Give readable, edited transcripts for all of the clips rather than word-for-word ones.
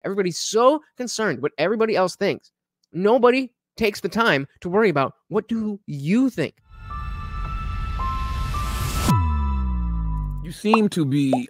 Everybody's so concerned what everybody else thinks. Nobody takes the time to worry about what do you think. You seem to be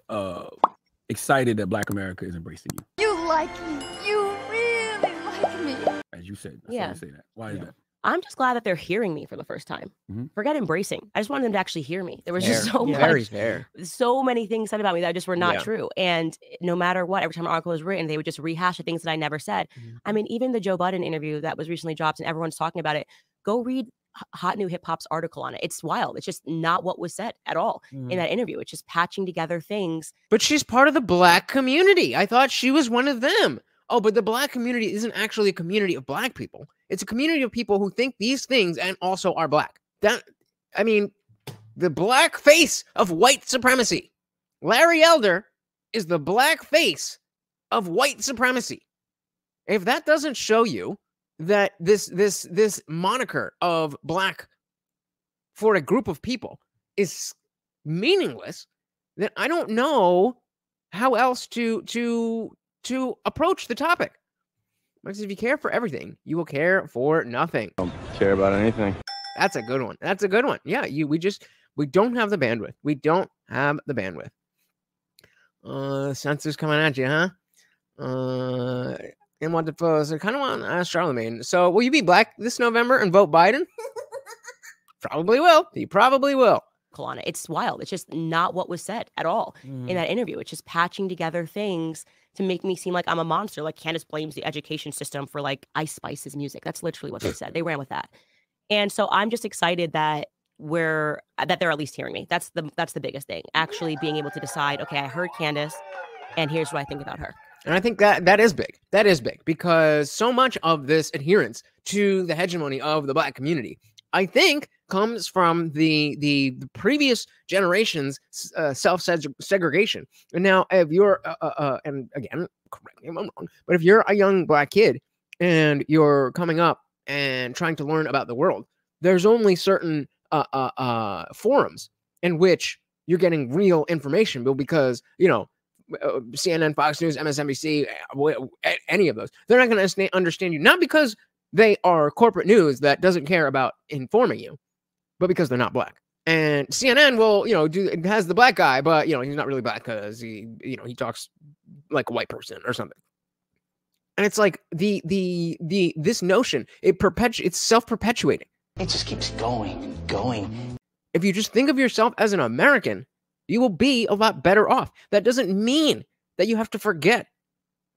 excited that Black America is embracing you. You like me. You really like me. As you said. I Yeah. saw you say that. Why is that? I'm just glad that they're hearing me for the first time. Forget embracing. I just wanted them to actually hear me. There was just Very fair. so many things said about me that just were not Yeah. true. And no matter what, every time an article was written, they would just rehash the things that I never said. I mean, even the Joe Budden interview that was recently dropped and everyone's talking about it, go read Hot New Hip Hop's article on it. It's wild. It's just not what was said at all in that interview. It's just patching together things. But she's part of the Black community. I thought she was one of them. Oh, but the Black community isn't actually a community of Black people. It's a community of people who think these things and also are Black. I mean, the Black face of white supremacy. Larry Elder is the Black face of white supremacy. If that doesn't show you that this moniker of Black for a group of people is meaningless, then I don't know how else to approach the topic. Because if you care for everything, you will care for nothing. Don't care about anything. That's a good one. That's a good one. Yeah, we don't have the bandwidth. We don't have the bandwidth. Censor's coming at you, huh? And what the fuss? I kind of want to ask Charlamagne. So, will you be Black this November and vote Biden? Probably will. He probably will. On it. It's wild. It's just not what was said at all in that interview. It's just patching together things to make me seem like I'm a monster. Like Candace blames the education system for like Ice Spice's music. That's literally what they said. They ran with that. And so I'm just excited that they're at least hearing me. That's the biggest thing. Actually being able to decide, okay, I heard Candace and here's what I think about her. And I think that is big. That is big because so much of this adherence to the hegemony of the Black community, I think, comes from the previous generation's self-segregation. And now, if you're, and again, correct me if I'm wrong, but if you're a young Black kid and you're coming up and trying to learn about the world, there's only certain forums in which you're getting real information, because, CNN, Fox News, MSNBC, any of those, they're not going to understand you, not because they are corporate news that doesn't care about informing you, but because they're not Black. And CNN will, has the Black guy, but, he's not really Black because he talks like a white person or something. And it's like this notion, it's self-perpetuating. It just keeps going and going. If you just think of yourself as an American, you will be a lot better off. That doesn't mean that you have to forget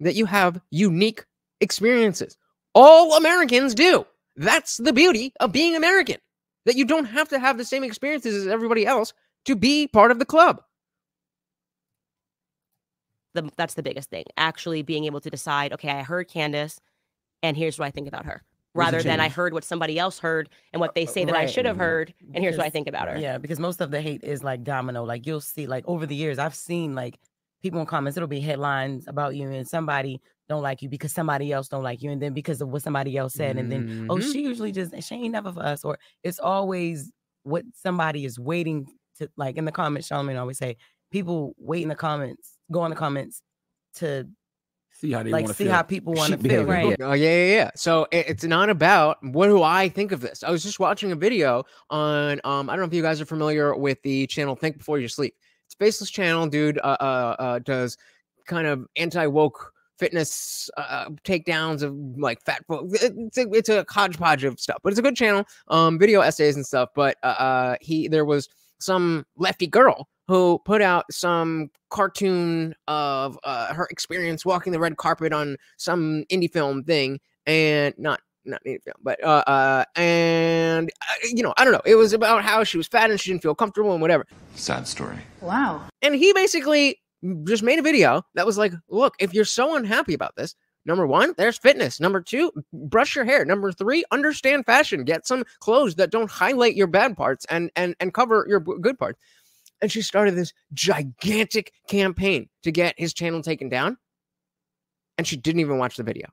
that you have unique experiences. All Americans do. That's the beauty of being American, that you don't have to have the same experiences as everybody else to be part of the club. That's the biggest thing. Actually being able to decide, okay, I heard Candace and here's what I think about her. Rather than I heard what somebody else heard and what they say that I should have heard, and here's what I think about her. Yeah, because most of the hate is like domino. Like you'll see, like over the years, I've seen like people in comments, it'll be headlines about you and somebody don't like you because somebody else don't like you, and then because of what somebody else said, and then oh, she ain't never for us, or it's always what somebody is waiting to, like in the comments. Charlamagne always say people wait in the comments, go in the comments to see how they see how people want to feel. Right. Oh, yeah. So it's not about what do I think of this. I was just watching a video on I don't know if you guys are familiar with the channel Think Before You Sleep. It's a faceless channel, dude. Does kind of anti-woke fitness takedowns of like fat folks. It's a hodgepodge of stuff, but it's a good channel. Video essays and stuff. But there was some lefty girl who put out some cartoon of her experience walking the red carpet on some indie film thing, and not indie film, but and I don't know. It was about how she was fat and she didn't feel comfortable and whatever. Sad story. Wow. And he basically just made a video that was like, look, if you're so unhappy about this, number one, there's fitness. Number two, brush your hair. Number three, understand fashion. Get some clothes that don't highlight your bad parts and cover your good parts. And she started this gigantic campaign to get his channel taken down. And she didn't even watch the video.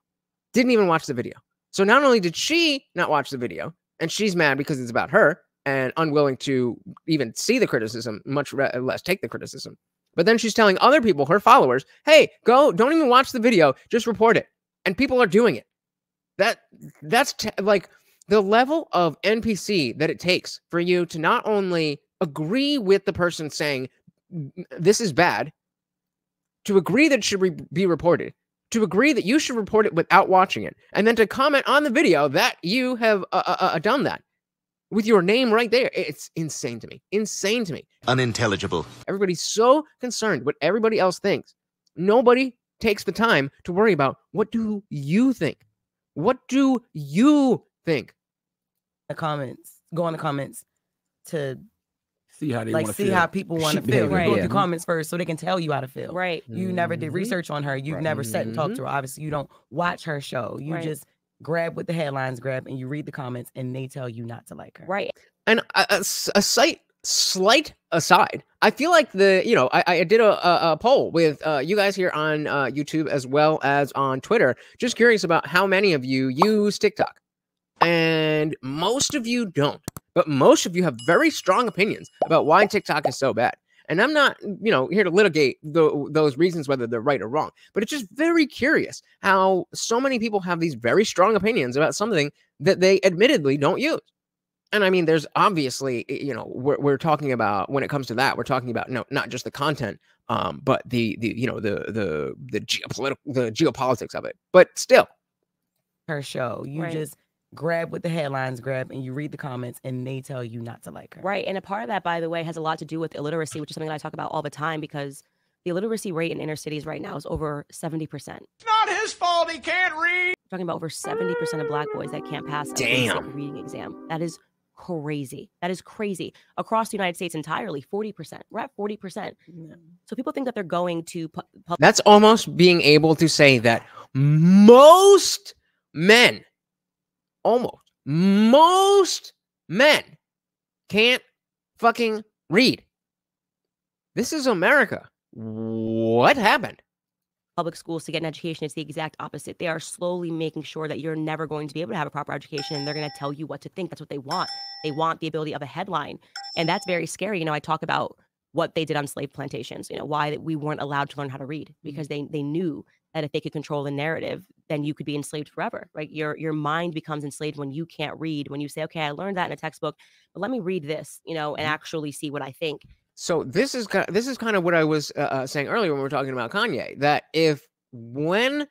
Didn't even watch the video. So not only did she not watch the video, and she's mad because it's about her and unwilling to even see the criticism, much less take the criticism. But then she's telling other people, her followers, hey, don't even watch the video, just report it. And people are doing it. That's like the level of NPC that it takes for you to not only agree with the person saying this is bad, to agree that it should be reported, to agree that you should report it without watching it, and then to comment on the video that you have done that with your name right there. It's insane to me. Insane to me. Unintelligible. Everybody's so concerned what everybody else thinks. Nobody takes the time to worry about what do you think? What do you think? The comments, go on the comments to see how they like see how people want to feel. Right. You go through comments first so they can tell you how to feel. Right. You never did research on her. You've never sat and talked to her. Obviously, you don't watch her show. You just grab what the headlines grab and you read the comments and they tell you not to like her. Right. And a slight aside, I feel like I did a poll with you guys here on YouTube as well as on Twitter. Just curious about how many of you use TikTok. And most of you don't. But most of you have very strong opinions about why TikTok is so bad. And I'm not, here to litigate those reasons, whether they're right or wrong. But it's just very curious how so many people have these very strong opinions about something that they admittedly don't use. And I mean, there's obviously, we're talking about, when it comes to that, we're talking about not just the content, but the geopolitics of it. But still, her show, you just grab what the headlines grab and you read the comments and they tell you not to like her. Right. And a part of that, by the way, has a lot to do with illiteracy, which is something that I talk about all the time, because the illiteracy rate in inner cities right now is over 70%. It's not his fault he can't read. We're talking about over 70% of black boys that can't pass a basic reading exam. That is crazy. That is crazy. Across the United States entirely, 40%. We're at 40%. Yeah. So people think that they're going to... That's almost being able to say that most men can't fucking read. This is America. What happened? Public schools to get an education, it's the exact opposite. They are slowly making sure that you're never going to be able to have a proper education, and they're going to tell you what to think. That's what they want. They want the ability of a headline, and that's very scary. I talk about what they did on slave plantations, why we weren't allowed to learn how to read, because they knew that if they could control the narrative, then you could be enslaved forever, right? Your mind becomes enslaved when you can't read, when you say, okay, I learned that in a textbook, but let me read this, and actually see what I think. So this is kind of what I was saying earlier when we were talking about Kanye, that when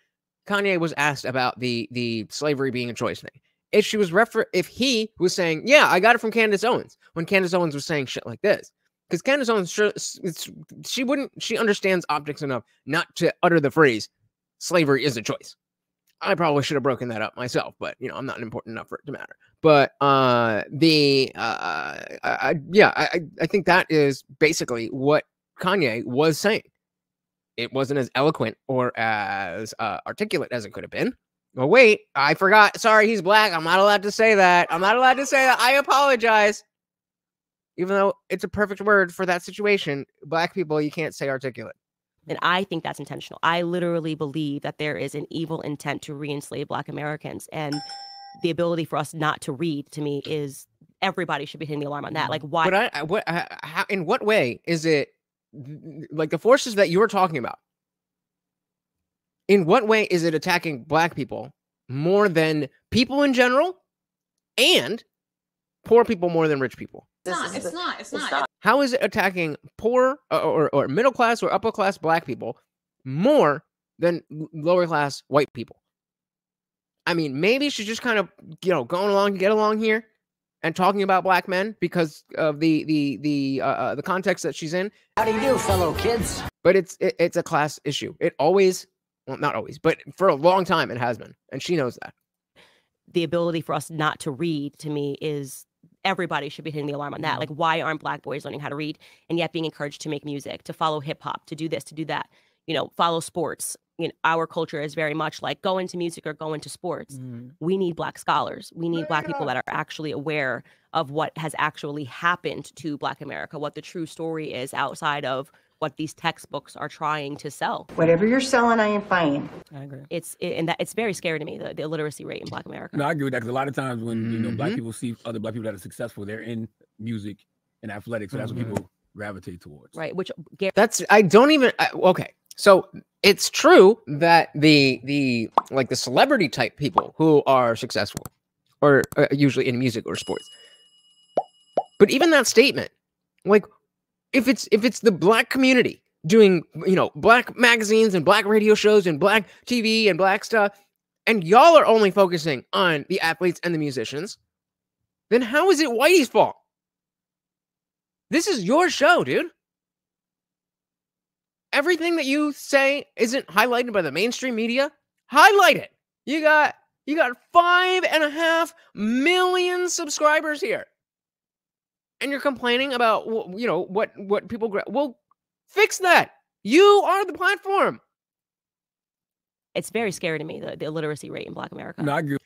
Kanye was asked about the slavery being a choice thing, if he was saying, yeah, I got it from Candace Owens, when Candace Owens was saying shit like this, because Candace Owens, she understands optics enough not to utter the phrase, slavery is a choice. I probably should have broken that up myself, but I'm not important enough for it to matter. But I think that is basically what Kanye was saying. It wasn't as eloquent or as articulate as it could have been. Well, wait, I forgot. Sorry, he's black. I'm not allowed to say that. I apologize. Even though it's a perfect word for that situation, black people, you can't say articulate. And I think that's intentional. I literally believe that there is an evil intent to re-enslave Black Americans. And the ability for us not to read, to me, is everybody should be hitting the alarm on that. Like, why? But in what way is it, like the forces that you're talking about, in what way is it attacking Black people more than people in general and poor people more than rich people? It's not. How is it attacking poor or middle class or upper class Black people more than lower class white people? I mean, maybe she's just kind of, going along to get along here and talking about Black men because of the context that she's in. How do you do, fellow kids? But it's a class issue. It always, well, not always, but for a long time it has been, and she knows that. The ability for us not to read, to me, is everybody should be hitting the alarm on that. Like, why aren't Black boys learning how to read and yet being encouraged to make music, to follow hip hop, to do this, to do that, follow sports? Our culture is very much like go into music or go into sports. We need Black scholars. We need Black people that are actually aware of what has actually happened to Black America, what the true story is outside of what these textbooks are trying to sell. Whatever you're selling, I am buying. I agree. It's very scary to me, the illiteracy rate in Black America. No, I agree with that, because a lot of times when Black people see other Black people that are successful, they're in music and athletics, so that's what people gravitate towards. Right. Which Okay. So it's true that the like the celebrity type people who are successful or usually in music or sports. But even that statement, like if it's the black community doing, black magazines and black radio shows and black TV and black stuff, and y'all are only focusing on the athletes and the musicians, then how is it Whitey's fault? This is your show, dude. Everything that you say isn't highlighted by the mainstream media. Highlight it. You got 5.5 million subscribers here. And you're complaining about, what people... Well, fix that. You are the platform. It's very scary to me, the illiteracy rate in Black America. No, I agree.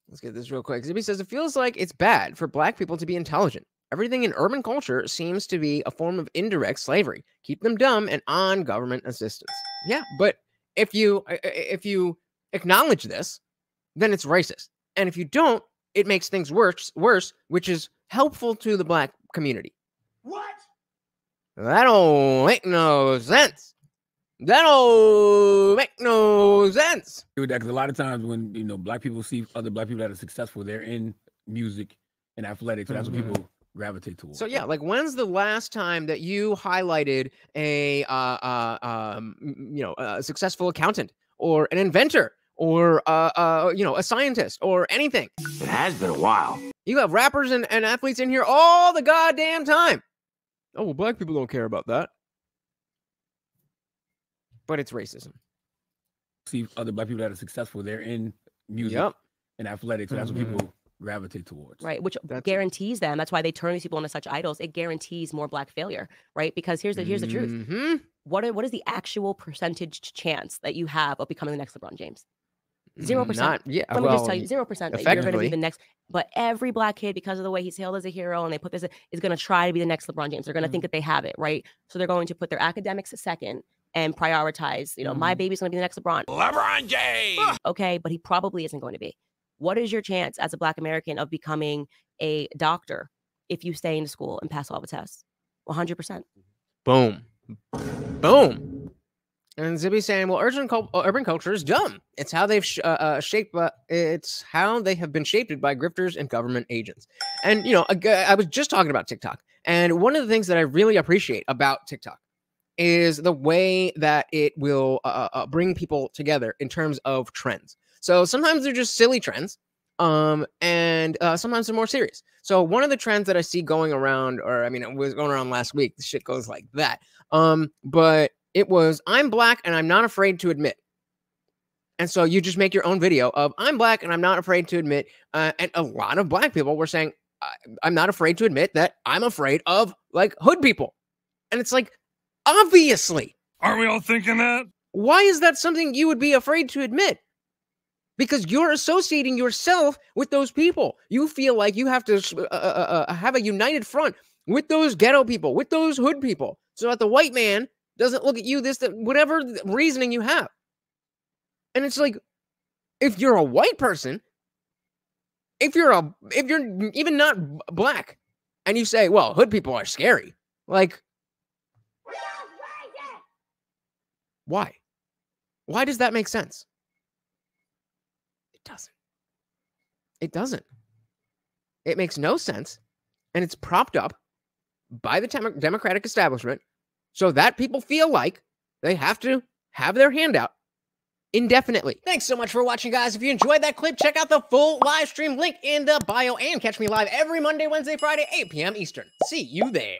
Let's get this real quick. Zippy says, it feels like it's bad for Black people to be intelligent. Everything in urban culture seems to be a form of indirect slavery. Keep them dumb and on government assistance. Yeah, but if you acknowledge this, then it's racist. And if you don't, it makes things worse, which is helpful to the Black community. What? That don't make no sense. That don't make no sense. Because a lot of times when Black people see other Black people that are successful, they're in music and athletics. So that's what people gravitate towards. So yeah, like when's the last time that you highlighted a successful accountant or an inventor or a scientist or anything? It has been a while. You have rappers and athletes in here all the goddamn time. Oh, well, Black people don't care about that. But it's racism. See other Black people that are successful, they're in music and athletics. So that's what people gravitate towards. Right, which guarantees them. That's why they turn these people into such idols. It guarantees more Black failure, right? Because here's the truth. What is the actual percentage chance that you have of becoming the next LeBron James? 0%. Let me just tell you, 0% that you're going to be the next. But every Black kid, because of the way he's hailed as a hero, and they put this, is going to try to be the next LeBron James. They're going to think that they have it, right? So they're going to put their academics second and prioritize, my baby's going to be the next LeBron. LeBron James! Okay, but he probably isn't going to be. What is your chance as a Black American of becoming a doctor if you stay in school and pass all the tests? 100%. Boom. Boom. And Zibby's saying, well, urban culture is dumb. It's how they've it's how they have been shaped by grifters and government agents. And, I was just talking about TikTok. And one of the things that I really appreciate about TikTok is the way that it will bring people together in terms of trends. So sometimes they're just silly trends, and sometimes they're more serious. So one of the trends that I see going around, it was going around last week, the shit goes like that. But it was, I'm Black and I'm not afraid to admit. And so you just make your own video of, I'm Black and I'm not afraid to admit. And a lot of Black people were saying, I'm not afraid to admit that I'm afraid of, like, hood people. And it's like, obviously. Aren't we all thinking that? Why is that something you would be afraid to admit? Because you're associating yourself with those people. You feel like you have to have a united front with those ghetto people, with those hood people, so that the white man doesn't look at you whatever reasoning you have. And it's like, if you're a white person, if you're even not Black, and you say, well, hood people are scary, like, why? Why does that make sense? It doesn't. It doesn't. It makes no sense. And it's propped up by the Democratic establishment so that people feel like they have to have their hand out indefinitely. Thanks so much for watching, guys. If you enjoyed that clip, check out the full live stream link in the bio and catch me live every Monday, Wednesday, Friday, 8 p.m. Eastern. See you there.